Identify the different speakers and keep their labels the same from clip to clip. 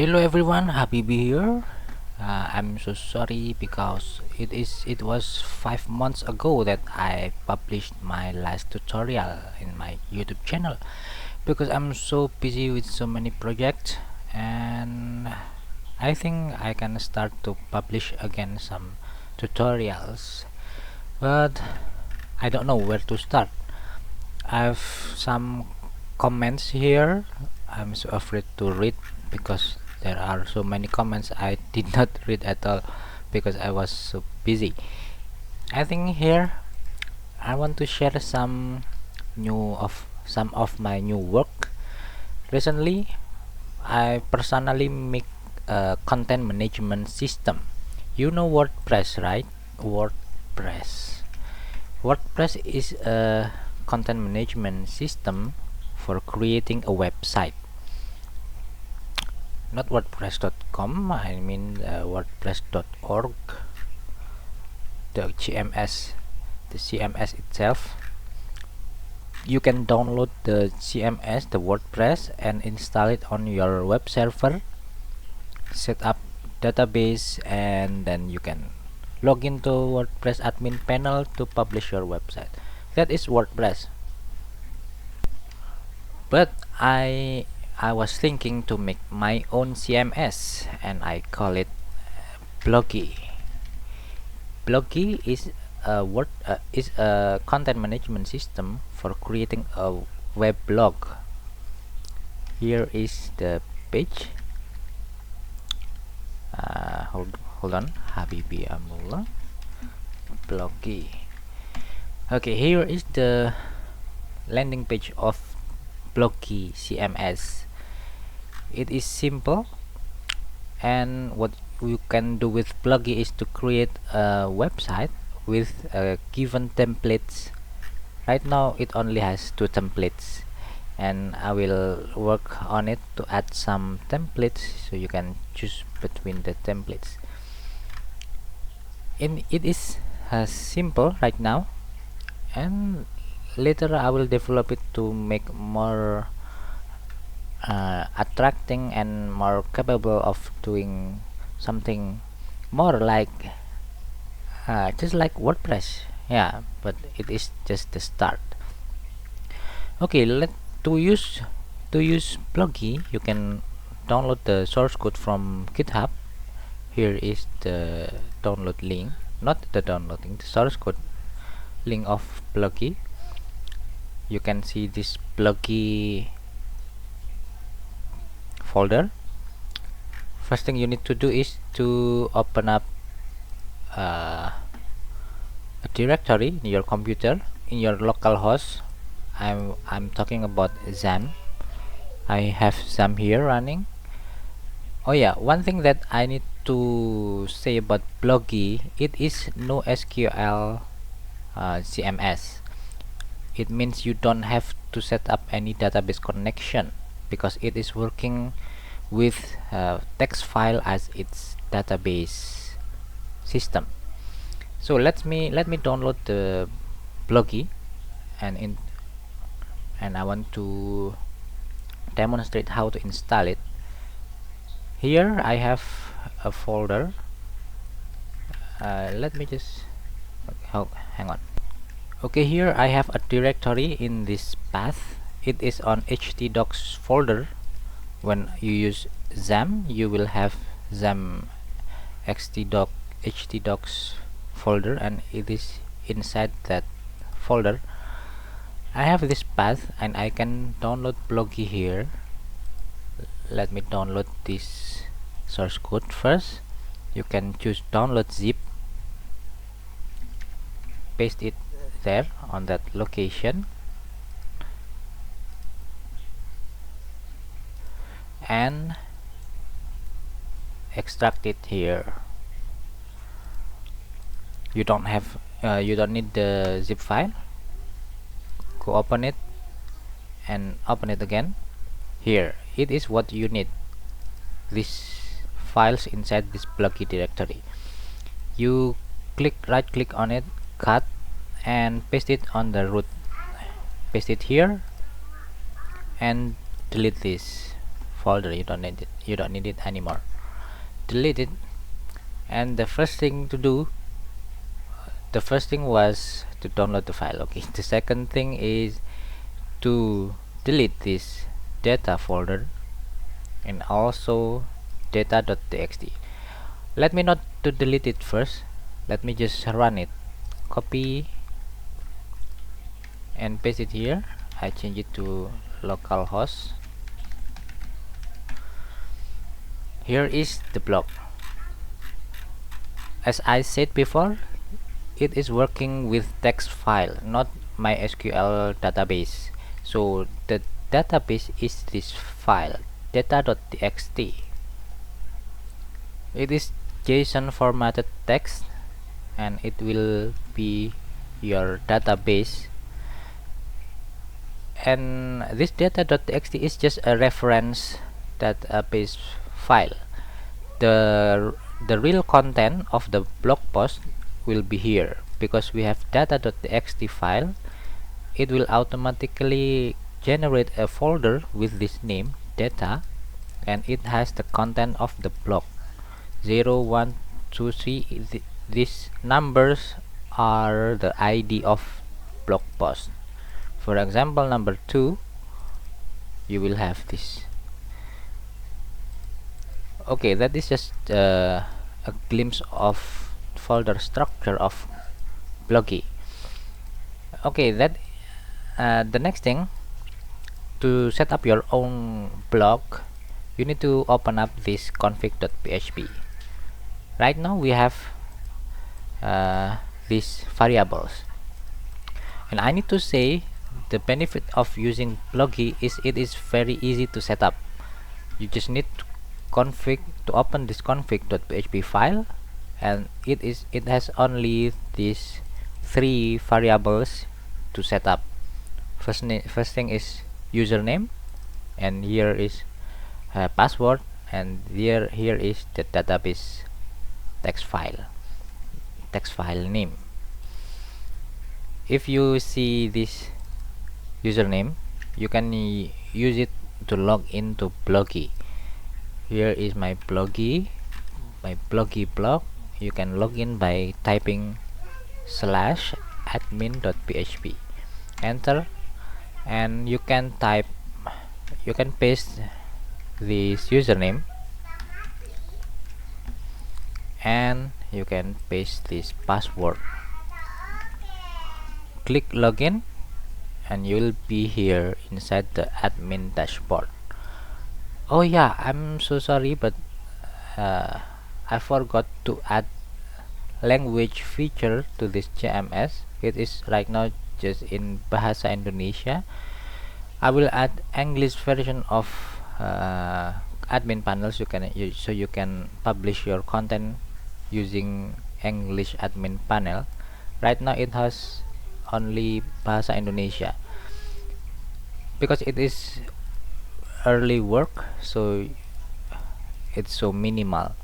Speaker 1: Hello everyone, Habibi here. I'm so sorry because it was 5 months ago that I published my last tutorial in my YouTube channel because I'm so busy with so many projects, and I think I can start to publish again some tutorials, but I don't know where to start. I have some comments here. I'm so afraid to read because there are so many comments I did not read at all because I was so busy. I think here I want to share some of my new work. Recently, I personally make a content management system. You know WordPress, right? WordPress. WordPress is a content management system for creating a website. Not WordPress.com, I mean WordPress.org, the CMS, the CMS itself. You can download the CMS, the WordPress, and install it on your web server, set up database, and then you can log into WordPress admin panel to publish your website. That is WordPress. But I was thinking to make my own CMS, and I call it Bloggy. Bloggy is a content management system for creating a web blog. Here is the page. Hold on, Habibi Amullah Bloggy. Okay, here is the landing page of Bloggy CMS. It is simple, and what you can do with Bloggy is to create a website with given templates. Right now it only has 2 templates, and I will work on it to add some templates so you can choose between the templates. It is simple right now, and later I will develop it to make more attracting and more capable of doing something more like just like WordPress. Yeah, but it is just the start. Okay, to use Bloggy, you can download the source code from GitHub. Here is the download link, not the downloading, the source code link of Bloggy. You can see this Bloggy folder. First thing you need to do is to open up a directory in your computer, in your local host. I'm talking about XAMPP. I have XAMPP here running. Oh yeah, one thing that I need to say about Bloggy, it is no SQL CMS. It means you don't have to set up any database connection because it is working with text file as its database system. So let me download the Bloggy, and I want to demonstrate how to install it. Here I have a folder. Let me just hang on. Okay, here I have a directory in this path. It is on htdocs folder. When you use XAMPP, you will have XAMPP htdocs folder, and it is inside that folder. I have this path, and I can download Bloggy here. Let me download this source code first. You can choose download zip, paste it there on that location, and extract it here. You don't need the zip file. Go open it and open it again. Here it is what you need, these files inside this Bloggy directory. You right click on it, cut, and paste it on the root. Paste it here and delete this folder. You don't need it anymore. Delete it. And the first thing was to download the file. Okay, the second thing is to delete this data folder and also data.txt. Let me not to delete it first. Let me just run it. Copy and paste it here. I change it to localhost. Here is the block. As I said before, it is working with text file, not MySQL database. So the database is this file, data.txt. It is JSON formatted text and it will be your database. And this data.txt is just a reference database file. The real content of the blog post will be here. Because we have data.txt file, it will automatically generate a folder with this name data, and it has the content of the blog 0, 1, 2, 3. These numbers are the ID of blog post. For example, number 2, you will have this. Okay, that is just a glimpse of folder structure of Blogy. Okay, that the next thing, to set up your own blog, you need to open up this config.php. Right now we have these variables, and I need to say the benefit of using Blogy is it is very easy to set up. You just need to open this config.php file, and it has only these 3 variables to set up. First thing is username, and here is password, and here is the database text file name. If you see this username, you can use it to log into Blogy. Here is my Blogy blog. You can log in by typing /admin.php, enter, and you can paste this username, and you can paste this password. Click login, and you will be here inside the admin dashboard. Oh yeah, I'm so sorry, but I forgot to add language feature to this CMS. It is right now just in Bahasa Indonesia. I will add English version of admin panels. So you can publish your content using English admin panel. Right now it has only Bahasa Indonesia because it is early work, so it's so minimal.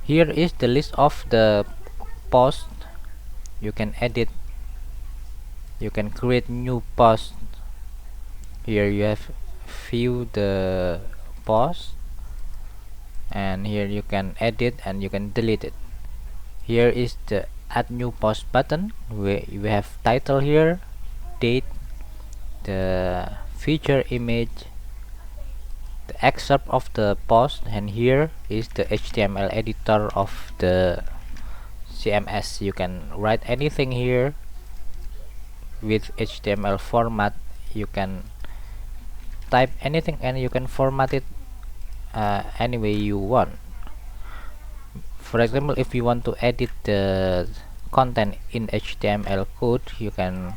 Speaker 1: Here is the list of the posts. You can edit, you can create new posts. Here you have view the post, and here you can edit and you can delete it. Here is the add new post button. We have title here, date, the feature image, the excerpt of the post, and here is the HTML editor of the CMS. You can write anything here with HTML format. You can type anything and you can format it any way you want. For example, if you want to edit the content in HTML code, you can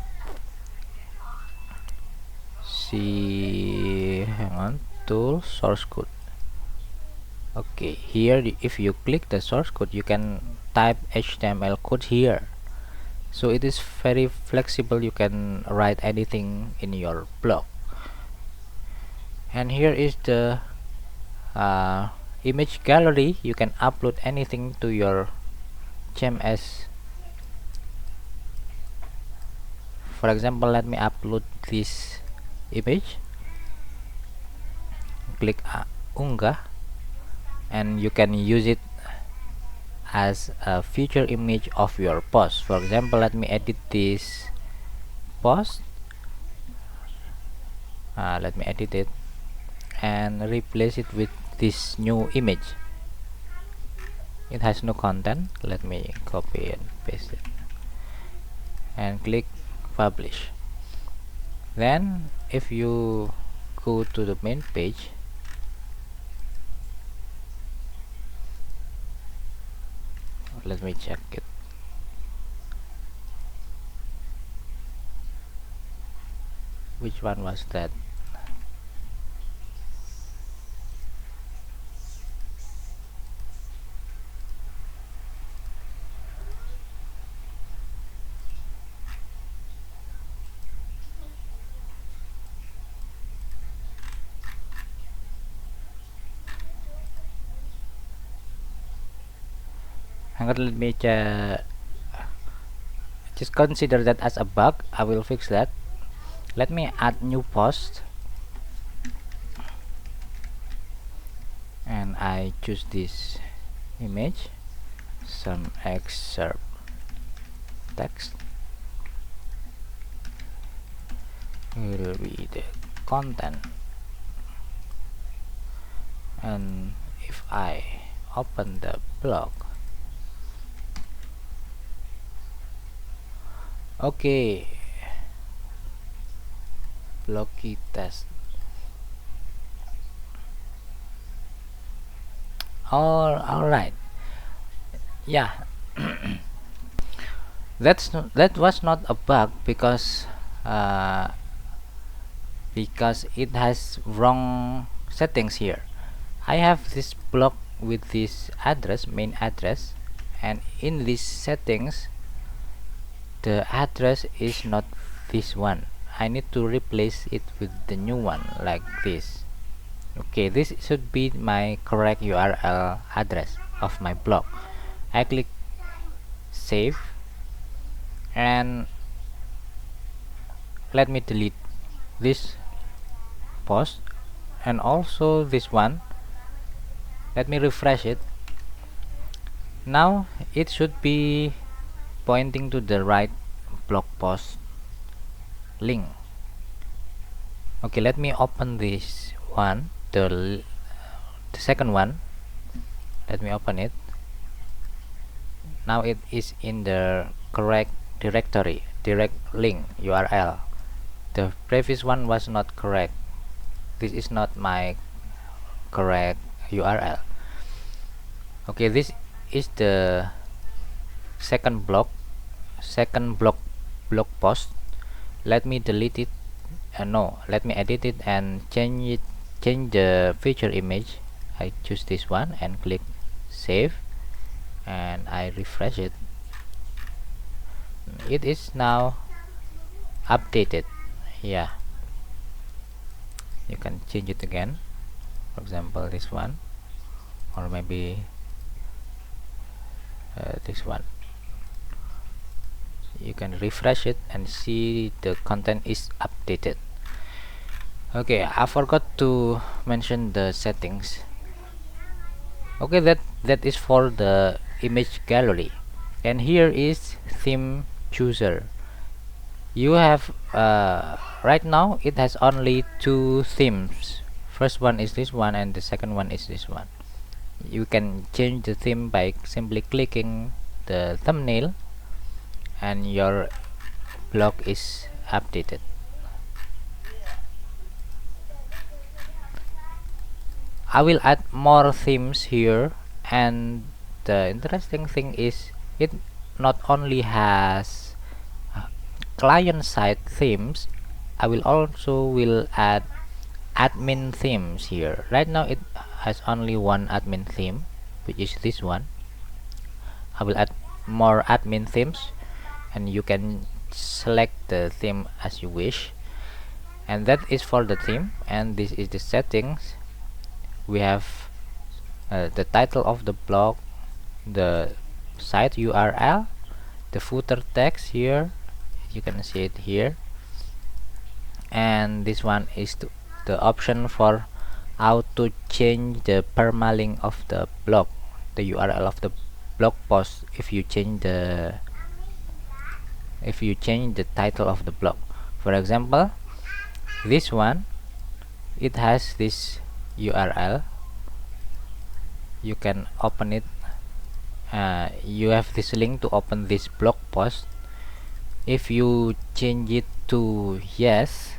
Speaker 1: see, hang on, tool, source code. Okay, here if you click the source code, you can type HTML code here. So it is very flexible. You can write anything in your blog. And here is the image gallery. You can upload anything to your CMS. For example, let me upload this image. click unggah, and you can use it as a feature image of your post. For example, let me edit this post. Let me edit it and replace it with this new image. It has no content. Let me copy and paste it and click publish. Then if you go to the main page, let me check it. Which one was that? Hang on, let me just consider that as a bug. I will fix that. Let me add new post, and I choose this image, some excerpt text will be the content, and if I open the blog, okay, Blocky test. All right. Yeah. That was not a bug because it has wrong settings here. I have this block with this address, main address, and in these settings the address is not this one. I need to replace it with the new one, like this. Okay, this should be my correct URL address of my blog. I click save, and let me delete this post and also this one. Let me refresh it. Now it should be pointing to the right blog post link. Okay, let me open this one, the second one. Let me open it. Now it is in the correct directory, direct link URL. The previous one was not correct. This is not my correct URL. Okay, this is the second blog post. Let me delete it. No, let me edit it and change the feature image. I choose this one and click save, and I refresh it. It is now updated. Yeah, you can change it again, for example this one, or maybe this one. You can refresh it and see the content is updated. Okay, I forgot to mention the settings. Okay, that is for the image gallery, and here is theme chooser. You have right now it has only two themes. First one is this one, and the second one is this one. You can change the theme by simply clicking the thumbnail, and your blog is updated. I will add more themes here, and the interesting thing is it not only has client-side themes. I will also add admin themes here. Right now it has only one admin theme, which is this one. I will add more admin themes, and you can select the theme as you wish. And that is for the theme, and this is the settings. We have the title of the blog, the site URL, the footer text here, you can see it here, and this one is the option for how to change the permalink of the blog, the URL of the blog post, if you change the title of the blog. For example, this one, it has this URL. You can open it. You have this link to open this blog post. If you change it to yes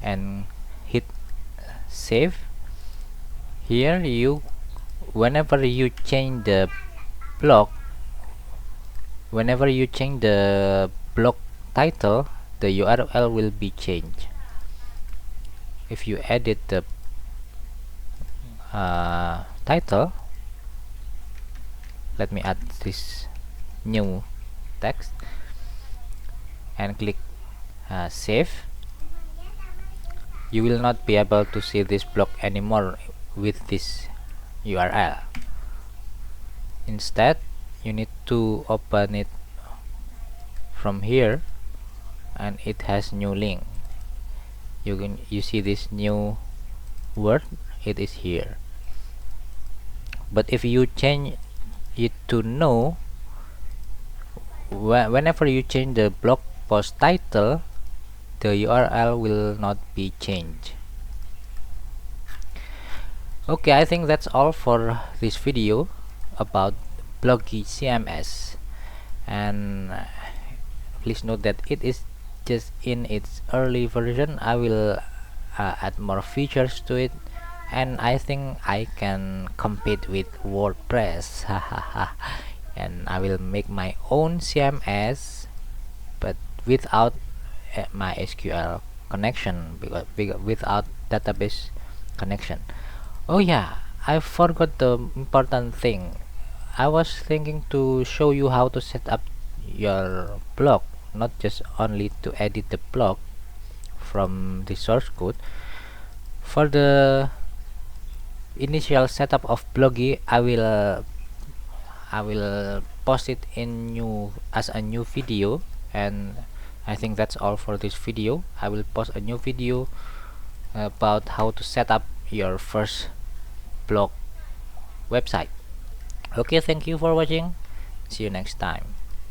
Speaker 1: and hit save, here whenever you change the blog title, the URL will be changed. If you edit the title, let me add this new text and click save, you will not be able to see this blog anymore with this URL. Instead, you need to open it from here, and it has new link. You see this new word, it is here. But if you change it to no, whenever you change the blog post title, the URL will not be changed. Okay, I think that's all for this video about Blogy CMS, and please note that it is just in its early version. I will add more features to it, and I think I can compete with WordPress. And I will make my own CMS, but without my SQL connection, because without database connection. Oh yeah, I forgot the important thing. I was thinking to show you how to set up your blog, not just only to edit the blog from the source code. For the initial setup of Blogy, I will post it as a new video, and I think that's all for this video. I will post a new video about how to set up your first blog website. Okay, thank you for watching. See you next time.